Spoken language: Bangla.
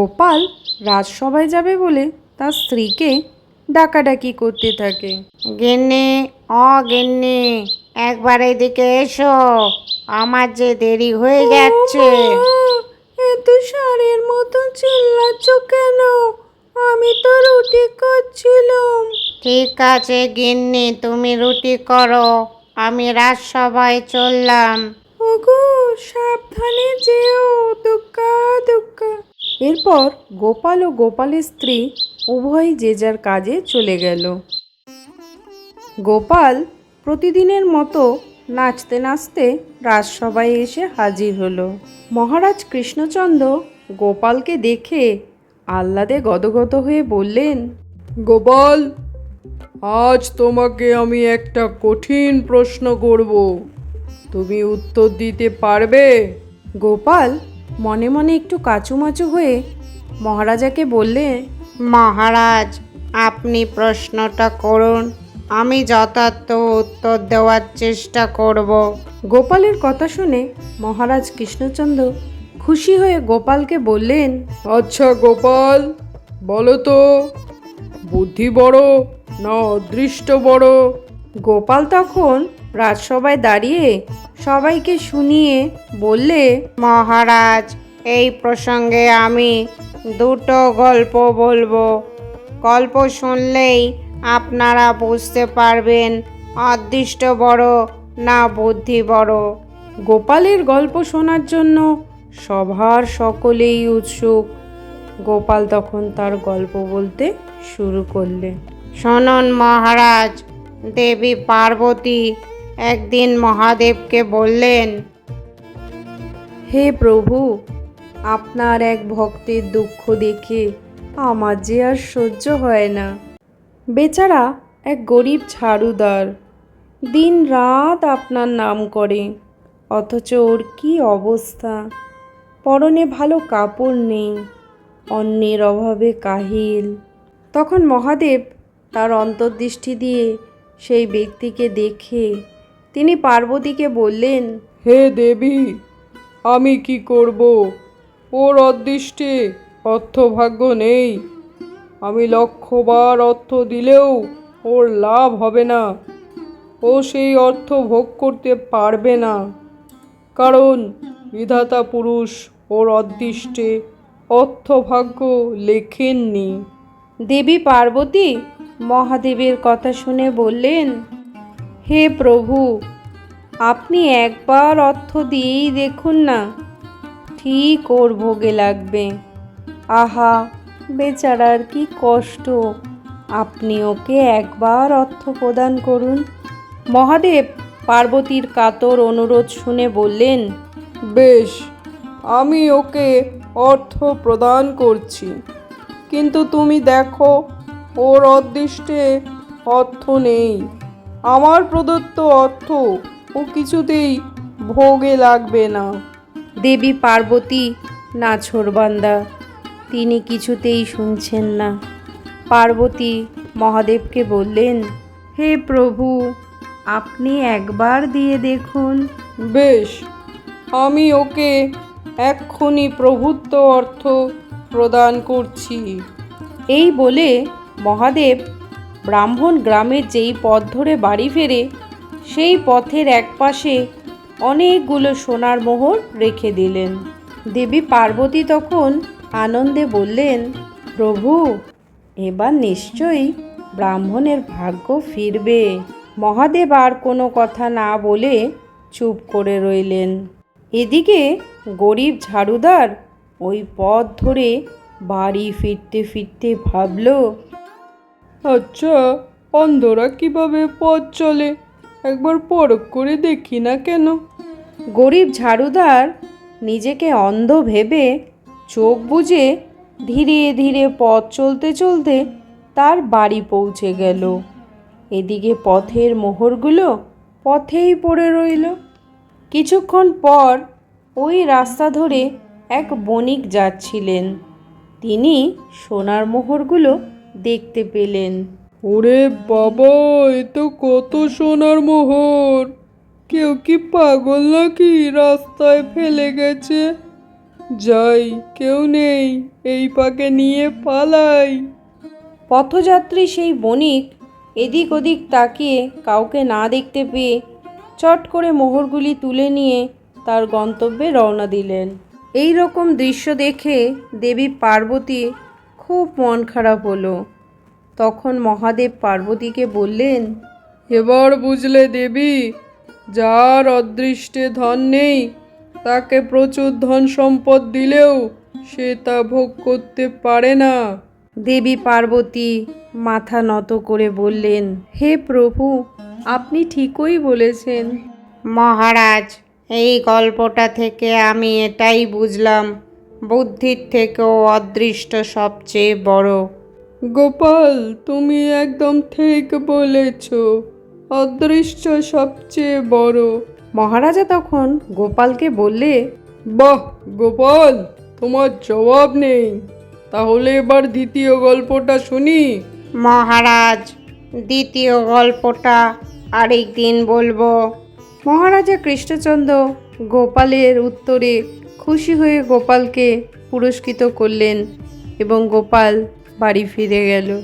গোপাল রাজসভায় যাবে বলে তার স্ত্রীকে ডাকাডাকি করতে থাকে। গিন্নি, ও গিন্নি, একবার এদিকে এসো, আমার যে দেরি হয়ে যাচ্ছে। এত ষাঁড়ের মতো চিল্লাচ্ছ কেন? আমি তো রুটি করছিলাম। ঠিক আছে গিন্নি, তুমি রুটি করো, আমি রাজসভায় চললাম। ওগো, সাবধানে যেও, দুক্কা দুক্কা। এরপর গোপাল ও গোপালের স্ত্রী উভয়ই যে যার কাজে চলে গেল। গোপাল প্রতিদিনের মতো নাচতে নাচতে রাজসভায় এসে হাজির হলো। মহারাজ কৃষ্ণচন্দ্র গোপালকে দেখে আহ্লাদে গদগদ হয়ে বললেন, গোপাল, আজ তোমাকে আমি একটা কঠিন প্রশ্ন করব, তুমি উত্তর দিতে পারবে? গোপাল মনে মনে একটু কাচুমাচু হয়ে মহারাজাকে বললে, মহারাজ, আপনি প্রশ্নটা করুন, আমি যথার্থ উত্তর দেওয়ার চেষ্টা করব। গোপালের কথা শুনে মহারাজ কৃষ্ণচন্দ্র খুশি হয়ে গোপালকে বললেন, আচ্ছা গোপাল, বলো তো, বুদ্ধি বড় না অদৃষ্ট বড়? গোপাল তখন রাজসভায় দাঁড়িয়ে সবাইকে শুনিয়ে বললে, মহারাজ, এই প্রসঙ্গে আমি দুটো গল্প বলবো। গল্প শুনলেই আপনারা বুঝতে পারবেন অদৃষ্ট বড় না বুদ্ধি বড়। গোপালের গল্প শোনার জন্য সভার সকলেই উৎসুক। গোপাল তখন তার গল্প বলতে শুরু করলে। শুনুন মহারাজ, দেবী পার্বতী একদিন মহাদেবকে বললেন, হে প্রভু, আপনার এক ভক্তের দুঃখ দেখে আমার যে আর সহ্য হয় না। বেচারা এক গরিব ঝাড়ুদার, দিন রাত আপনার নাম করে, অথচ ওর কী অবস্থা! পরনে ভালো কাপড় নেই, অন্নের অভাবে কাহিল। তখন মহাদেব তার অন্তর্দৃষ্টি দিয়ে সেই ব্যক্তিকে দেখে তিনি পার্বতীকে বললেন, হে দেবী, আমি কি করব? ওর অদৃষ্টে অর্থভাগ্য নেই। আমি লক্ষবার অর্থ দিলেও ওর লাভ হবে না। ও সেই অর্থ ভোগ করতে পারবে না, কারণ বিধাতা পুরুষ ওর অদৃষ্টে অর্থভাগ্য লেখেননি। দেবী পার্বতী মহাদেবের কথা শুনে বললেন, হে প্রভু, আপনি একবার অর্থ দিয়েই দেখুন না, ঠিক ওর ভোগে লাগবে। আহা, বেচারার কি কষ্ট, আপনি ওকে একবার অর্থ প্রদান করুন। মহাদেব পার্বতীর কাতর অনুরোধ শুনে বললেন, বেশ, আমি ওকে অর্থ প্রদান করছি, কিন্তু তুমি দেখো ওর অদৃষ্টে অর্থ নেই। আমার প্রদত্ত অর্থ ও কিছুতেই ভোগে লাগবে না। দেবী পার্বতী নাছোড়বান্দা, তিনি কিছুতেই শুনছেন না। পার্বতী মহাদেবকে বললেন, হে প্রভু, আপনি একবার দিয়ে দেখুন। বেশ, আমি ওকে এক্ষুনি প্রভুত্ব অর্থ প্রদান করছি। এই বলে মহাদেব ব্রাহ্মণ গ্রামের যেই পথ ধরে বাড়ি ফেরে সেই পথের একপাশে অনেকগুলো সোনার মোহর রেখে দিলেন। দেবী পার্বতী তখন আনন্দে বললেন, প্রভু, এবার নিশ্চয়ই ব্রাহ্মণের ভাগ্য ফিরবে। মহাদেব আর কোনো কথা না বলে চুপ করে রইলেন। এদিকে গরিব ঝাড়ুদার ওই পথ ধরে বাড়ি ফিরতে ফিরতে ভাবল, আচ্ছা, অন্ধরা কিভাবে পথ চলে একবার পরখ করে দেখি না কেন? গরিব ঝাড়ুদার নিজেকে অন্ধ ভেবে চোখ বুজে ধীরে ধীরে পথ চলতে চলতে তার বাড়ি পৌঁছে গেল। এদিকে পথের মোহরগুলো পথেই পড়ে রইল। কিছুক্ষণ পর ওই রাস্তা ধরে এক বণিক যাচ্ছিলেন। তিনি সোনার মোহরগুলো দেখতে পেলেন। ওরে বাবা, এ তো কত সোনার মোহর! কেউ কি পাগল নাকি রাস্তায় ফেলে গেছে? যাই, কেউ নেই, এই পাকে নিয়ে পালাই। পথযাত্রী সেই বণিক এদিক ওদিক তাকিয়ে কাউকে না দেখতে পেয়ে চট করে মোহরগুলি তুলে নিয়ে তার গন্তব্যে রওনা দিলেন। এই রকম দৃশ্য দেখে দেবী পার্বতী খুব মন খারাপ হলো। তখন মহাদেব পার্বতীকে বললেন, এবার বুঝলে দেবী, যার অদৃষ্টে ধন নেই তাকে প্রচুর ধন সম্পদ দিলেও সে তা ভোগ করতে পারে না। দেবী পার্বতী মাথা নত করে বললেন, হে প্রভু, আপনি ঠিকই বলেছেন। মহারাজ, এই গল্পটা থেকে আমি এটাই বুঝলাম, বুদ্ধির থেকেও অদৃষ্ট সবচেয়ে বড়। গোপাল, তুমি একদম ঠিক বলেছ, অদৃষ্ট সবচেয়ে বড়। মহারাজা তখন গোপালকে বললে, বাহ গোপাল, তোমার জবাব নেই। তাহলে এবার দ্বিতীয় গল্পটা শুনি। মহারাজ, দ্বিতীয় গল্পটা আরেক দিন বলবো। মহারাজা কৃষ্ণচন্দ্র গোপালের উত্তরে খুশি হয়ে গোপালকে পুরস্কৃত করলেন এবং গোপাল বাড়ি ফিরে গেল।